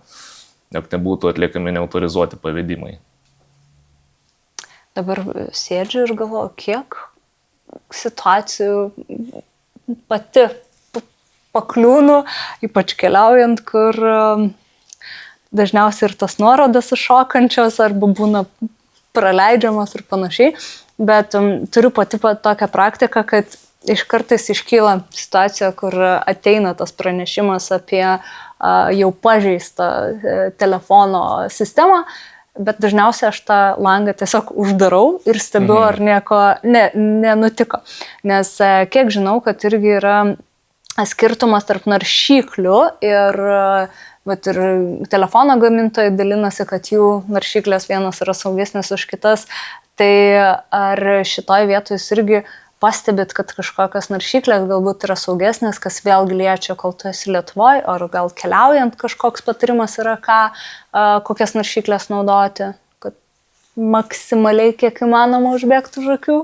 jog nebūtų atliekami neautorizuoti pavedimai. Dabar sėdžiu ir galvoju, kiek situacijų pati pakliūnu, ypač keliaujant, kur dažniausiai ir tas nuorodas iššokančios arba būna praleidžiamas ir panašiai. Bet turiu pati tokią praktiką, kad iš kartais iškyla situacija, kur ateina tas pranešimas apie jau pažeistą telefono sistemą, bet dažniausiai aš tą langą tiesiog uždarau ir stebiu, ar nieko nenutiko. Nes kiek žinau, kad irgi yra skirtumas tarp naršyklių ir telefono gamintojai dalinasi, kad jų naršyklės vienas yra saugesnis už kitas. Tai ar šitoj vietoj jūs irgi pastebit, kad kažkokios naršyklės galbūt yra saugesnės, kas vėlgi liečia, kol tu esi Lietuvoje, ar gal keliaujant kažkoks patarimas yra, kokias naršyklės naudoti, kad maksimaliai kiek įmanoma užbėgti už akių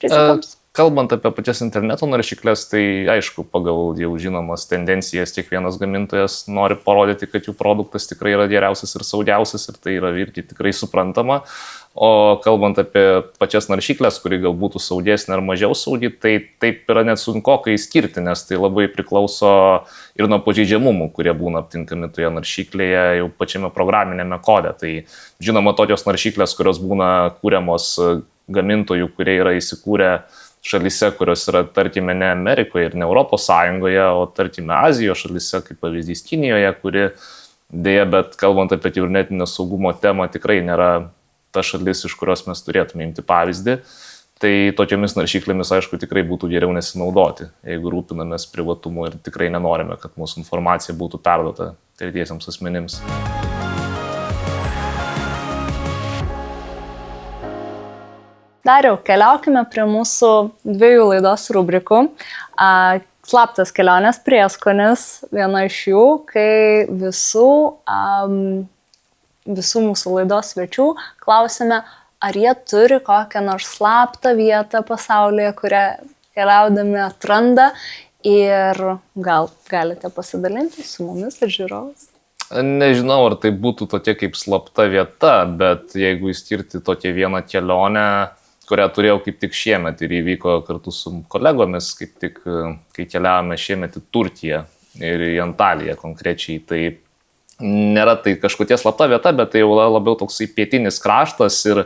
rizikoms? Kalbant apie pačias interneto naršyklės, tai aišku, pagal jau žinomas tendencijas, kiekvienas gamintojas nori parodyti, kad jų produktas tikrai yra geriausias ir saugiausias ir tai yra irgi tikrai suprantama. O kalbant apie pačias naršyklės, kuri gal būtų saugesnė ar mažiau saugi, tai taip yra net sunkokai skirti, nes tai labai priklauso ir nuo pažeidžiamumų, kurie būna aptinkami toje naršyklėje jau pačiame programinėme kode. Tai žinoma, tokios naršyklės, kurios būna kūriamos gamintojų, kurie yra įsikūrę šalyse, kurios yra, tarkime, ne Amerikoje ir ne Europos Sąjungoje, o tarkime Azijos šalyse, kaip pavyzdys Kinijoje, kuri dėja, bet kalbant apie kibernetinio saugumo temą, tikrai nėra ta šalis, iš kurios mes turėtume imti pavyzdį, tai tokiamis naršyklėmis, aišku, tikrai būtų geriau nesinaudoti, jeigu rūpinamės privatumu ir tikrai nenorime, kad mūsų informacija būtų perduota tretiesiems asmenims. Dariau, keliaukime prie mūsų 2 laidos rubrikų. Slaptas kelionės prieskonis, viena iš jų, kai visų mūsų laidos svečių klausime, ar jie turi kokią nors slaptą vietą pasaulyje, kurią keliaudami atranda ir gal galite pasidalinti su mumis ir žiūrovais. Nežinau, ar tai būtų tokia kaip slapta vieta, bet jeigu įskirti tokią vieną kelionę, kurią turėjau kaip tik šiemet ir įvyko kartu su kolegomis, kaip tik, kai keliavome šiemet į Turkiją ir į Antaliją konkrečiai, tai nėra tai kažkokia slapta vieta, bet tai jau labiau toksai pietinis kraštas ir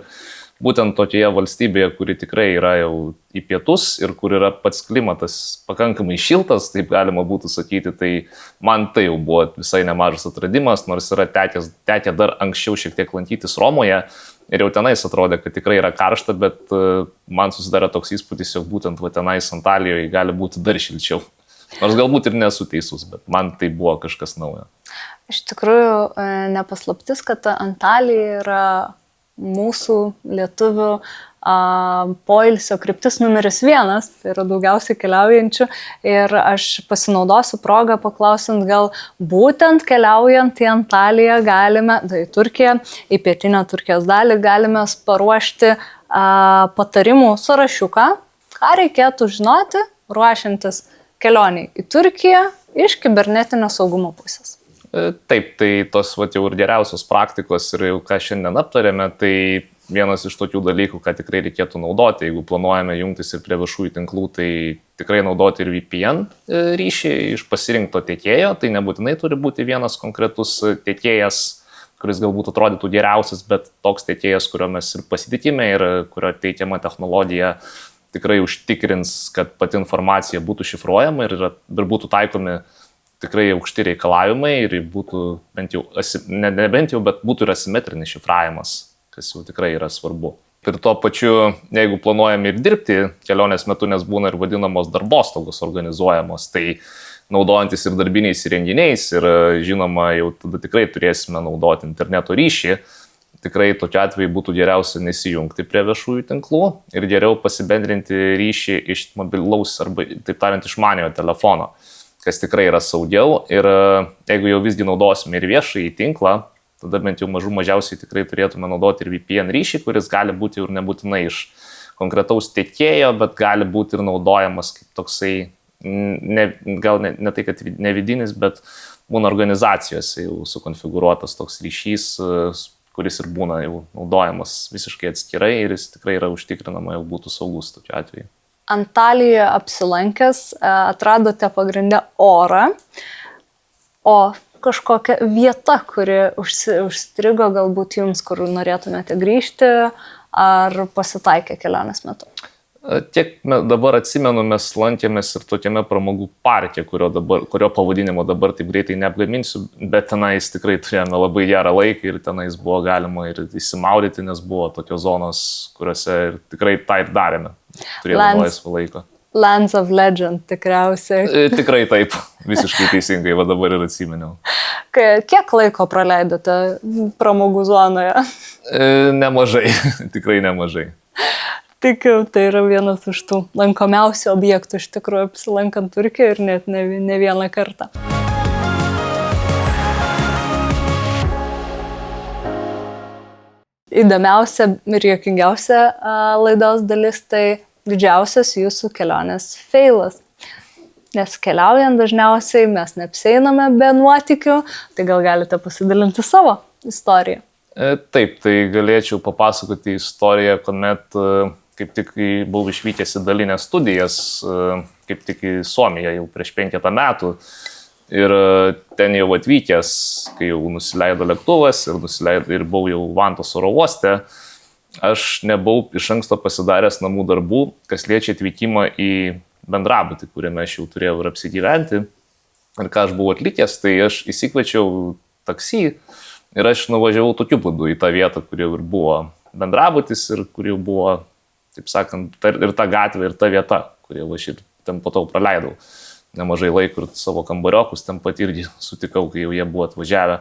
būtent tokioje valstybėje, kuri tikrai yra jau į pietus ir kur yra pats klimatas pakankamai šiltas, taip galima būtų sakyti, tai man tai jau buvo visai nemažas atradimas, nors yra tekę dar anksčiau šiek tiek lankytis Romoje ir jau tenais atrodė, kad tikrai yra karšta, bet man susidarė toks įspūdis, jog būtent tenais Antalijoje gali būti dar šilčiau. Nors galbūt ir nesu teisus, bet man tai buvo kažkas naujo. Iš tikrųjų, nepaslaptis, kad Antalija yra mūsų lietuvių poilsio kryptis numeris 1, tai yra daugiausiai keliaujančių ir aš pasinaudosiu progą paklausant, gal būtent keliaujant į Antaliją galime, į Turkiją, į pietinę Turkijos dalį galime paruošti patarimų sąrašiuką, ką reikėtų žinoti ruošiantis kelioniai į Turkiją iš kibernetinio saugumo pusės. Taip, tai tos jau ir geriausios praktikos ir jau ką šiandien aptarėme, tai vienas iš tokių dalykų, ką tikrai reikėtų naudoti, jeigu planuojame jungtis ir prie viešųjų tinklų, tai tikrai naudoti ir VPN ryšį iš pasirinkto tiekėjo, tai nebūtinai turi būti vienas konkretus tiekėjas, kuris galbūt atrodytų geriausias, bet toks tiekėjas, kurio mes ir pasitikime ir kurio teikiama technologija tikrai užtikrins, kad pati informacija būtų šifruojama ir būtų taikomi tikrai aukšti reikalavimai ir būtų bet būtų ir asimetrinis šifravimas, kas jau tikrai yra svarbu. Ir tuo pačiu, jeigu planuojame ir dirbti kelionės metu, nes būna ir vadinamos darbostogos organizuojamos, tai naudojantis ir darbiniais įrenginiais ir žinoma, jau tada tikrai turėsime naudoti interneto ryšį, tikrai tokiu atveju būtų geriausia nesijungti prie viešųjų tinklų ir geriau pasibendrinti ryšį iš mobilaus arba, taip tariant, išmaniojo telefono, kas tikrai yra saugiau ir jeigu jau visgi naudosime ir viešąjį tinklą, tada bent jau mažiausiai tikrai turėtume naudoti ir VPN ryšį, kuris gali būti ir nebūtinai iš konkretaus tiekėjo, bet gali būti ir naudojamas kaip toksai gal ne tai, kad ne vidinis, bet būna organizacijose jau sukonfigūruotas toks ryšys, kuris ir būna jau naudojamas visiškai atskirai ir jis tikrai yra užtikrinama, jau būtų saugus tokiu atveju. Antalijoje apsilankęs atradote pagrindę orą, o kažkokia vieta, kuri užstrigo galbūt jums, kur norėtumėte grįžti, ar pasitaikė kelionės metu? Tiek dabar atsimenu, mes lankėmės ir tokiame pramogų parke, kurio pavadinimo dabar taip greitai neapgaminsiu, bet tenais tikrai turėjome labai gerą laiką ir tenais buvo galima ir įsimaudyti, nes buvo tokios zonos, kuriuose ir tikrai tą ir darėme, turėjome laisvą laiką. Lands of Legend tikriausiai. Tikrai taip, visiškai teisingai, va dabar ir atsiminiau. Kiek laiko praleidote pramogų zonoje? Nemažai, tikrai nemažai. Tikiu, tai yra vienas iš tų lankomiausių objektų iš tikrųjų apsilankant Turkijoje ir net ne vieną kartą. Įdomiausia ir juokingiausia laidos dalis tai didžiausias jūsų kelionės feilas. Nes keliaujant dažniausiai mes neapsieiname be nuotykių, tai gal galite pasidalinti savo istoriją. Taip, tai galėčiau papasakoti istoriją, kuomet kaip tik buvau išvykęs į dalinės studijas, kaip tik į Suomiją jau prieš 5 metų. Ir ten jau atvykęs, kai jau nusileido lėktuvas ir buvau jau Vantos oro uoste, aš nebuvau iš anksto pasidaręs namų darbų, kas liečia atvykimą į bendrabutį, kuriame aš jau turėjau ir apsigyventi. Ir ką aš buvau atlikęs, tai aš įsikviečiau taksi ir aš nuvažiavau tokiu būdu į tą vietą, kur jau ir buvo bendrabutis ir kur jau buvo, taip sakant, ir ta gatvė, ir ta vieta, kur jau aš ir ten po to praleidau nemažai laiko ir savo kambariokus ten pat irgi sutikau, kai jau jie buvo atvažiavę.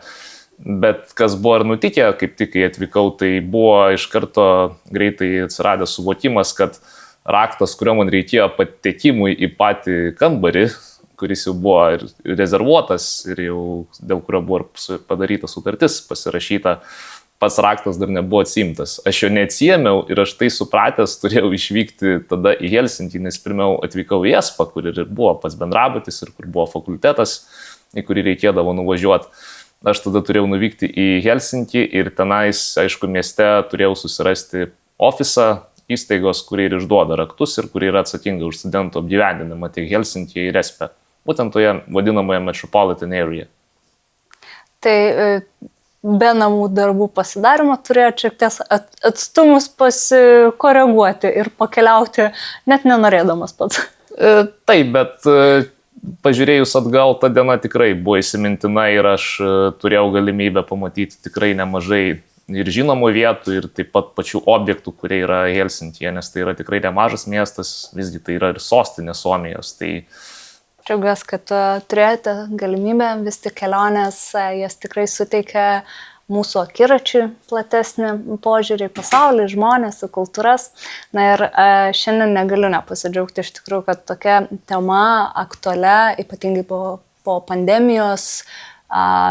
Bet kas buvo ir nutikę, kaip tik kai atvykau, tai buvo iš karto greitai atsiradęs suvokimas, kad raktas, kurio man reikėjo patekimui į patį kambarį, kuris jau buvo ir rezervuotas ir jau dėl kurio buvo padaryta sutartis, pasirašyta, pats raktas dar nebuvo atsiimtas. Aš jo neatsiėmiau ir aš tai supratęs turėjau išvykti tada į Helsinkį, nes pirmiau atvykau į Espą, kur ir buvo pats bendrabutis ir kur buvo fakultetas, į kurį reikėdavo nuvažiuoti. Aš tada turėjau nuvykti į Helsinkį ir tenais, aišku, mieste turėjau susirasti ofisą įstaigos, kuri ir išduoda raktus ir kuri yra atsakinga už studentų apgyvendinimą tiek Helsinkyje ir Espe, būtent toje vadinamoje Metropolitan Area. Tai be namų darbų pasidarimo turėjo šiek tiek atstumus pasikoreguoti ir pakeliauti, net nenorėdamas pats. Taip, bet pažiūrėjus atgal, ta diena tikrai buvo įsimintina ir aš turėjau galimybę pamatyti tikrai nemažai ir žinomų vietų ir taip pat pačių objektų, kurie yra Helsinkyje, nes tai yra tikrai nemažas miestas, visgi tai yra ir sostinė Suomijos. Tai džiaugiuosi, kad turėjote galimybę, vis tik kelionės, jas tikrai suteikia mūsų akiračiui platesnį požiūrį į pasaulį, žmonės, į kultūras. Na ir šiandien negaliu nepasidžiaugti iš tikrųjų, kad tokia tema aktualia, ypatingai po pandemijos,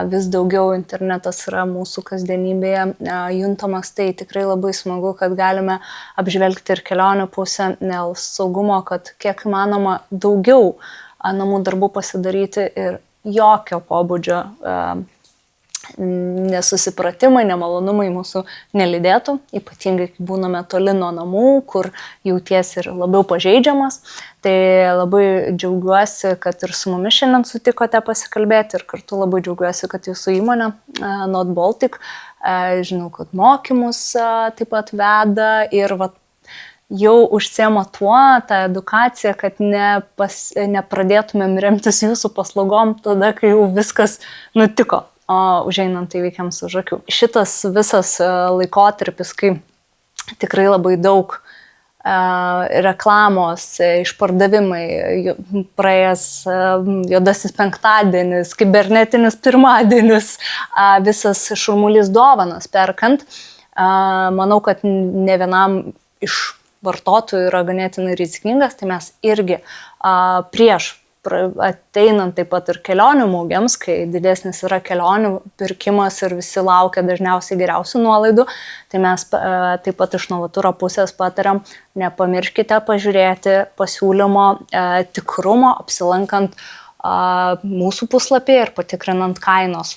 vis daugiau internetas yra mūsų kasdienybėje juntamas, tai tikrai labai smagu, kad galime apžvelgti ir kelionių pusę, dėl saugumo, kad kiek įmanoma daugiau namų darbų pasidaryti ir jokio pobūdžio nesusipratimai, nemalonumai mūsų nelydėtų, ypatingai kai būname toli nuo namų, kur jautiesi ir labiau pažeidžiamas. Tai labai džiaugiuosi, kad ir su mumis šiandien sutikote pasikalbėti ir kartu labai džiaugiuosi, kad jūsų įmonė Not Baltic, žinau, kad mokymus taip pat veda ir jau užsiema tuo, tą edukaciją, kad nepradėtumėm remtis jūsų paslaugom tada, kai jau viskas nutiko, o užeinant įvykiams už akių. Šitas visas laikotarpis, kai tikrai labai daug reklamos, išpardavimai, praėjęs juodasis penktadienis, kibernetinis pirmadienis, visas šurmulys dovanas perkant, manau, kad ne vienam iš vartotojų yra ganėtinai rizikingas, tai mes irgi prieš ateinant taip pat ir kelionių mugėms, kai didesnis yra kelionių pirkimas ir visi laukia dažniausiai geriausių nuolaidų, tai mes taip pat iš Novaturo pusės patariam, nepamirškite pažiūrėti pasiūlymo tikrumo, apsilankant mūsų puslapį ir patikrinant kainos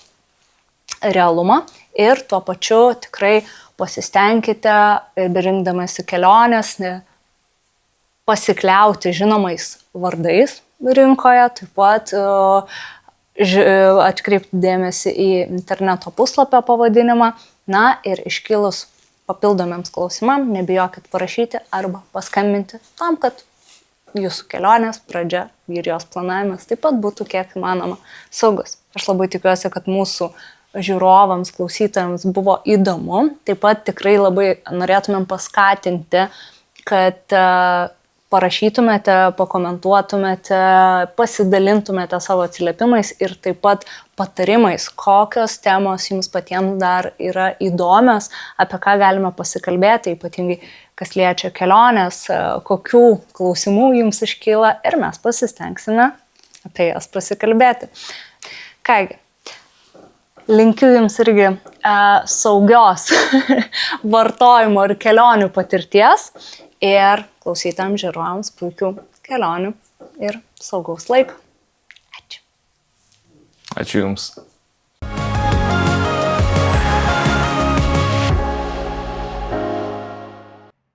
realumą ir tuo pačiu tikrai pasistengkite ir berinkdamasi kelionės pasikliauti žinomais vardais rinkoje, taip pat atkreipti dėmesį į interneto puslapio pavadinimą, na ir iškilus papildomiems klausimams, nebijokit parašyti arba paskambinti tam, kad jūsų kelionės pradžia ir jos planavimas taip pat būtų kiek įmanoma saugus. Aš labai tikiuosi, kad mūsų žiūrovams, klausytojams buvo įdomu, taip pat tikrai labai norėtumėm paskatinti, kad parašytumėte, pakomentuotumėte, pasidalintumėte savo atsiliepimais ir taip pat patarimais, kokios temos jums patiems dar yra įdomios, apie ką galime pasikalbėti, ypatingai kas liečia kelionės, kokių klausimų jums iškyla ir mes pasistengsime apie jas pasikalbėti. Kągi, linkiu jums irgi saugios vartojimo ir kelionių patirties. Ir klausytams žiūrovams puikių kelionių ir saugaus laiko. Ačiū. Ačiū Jums.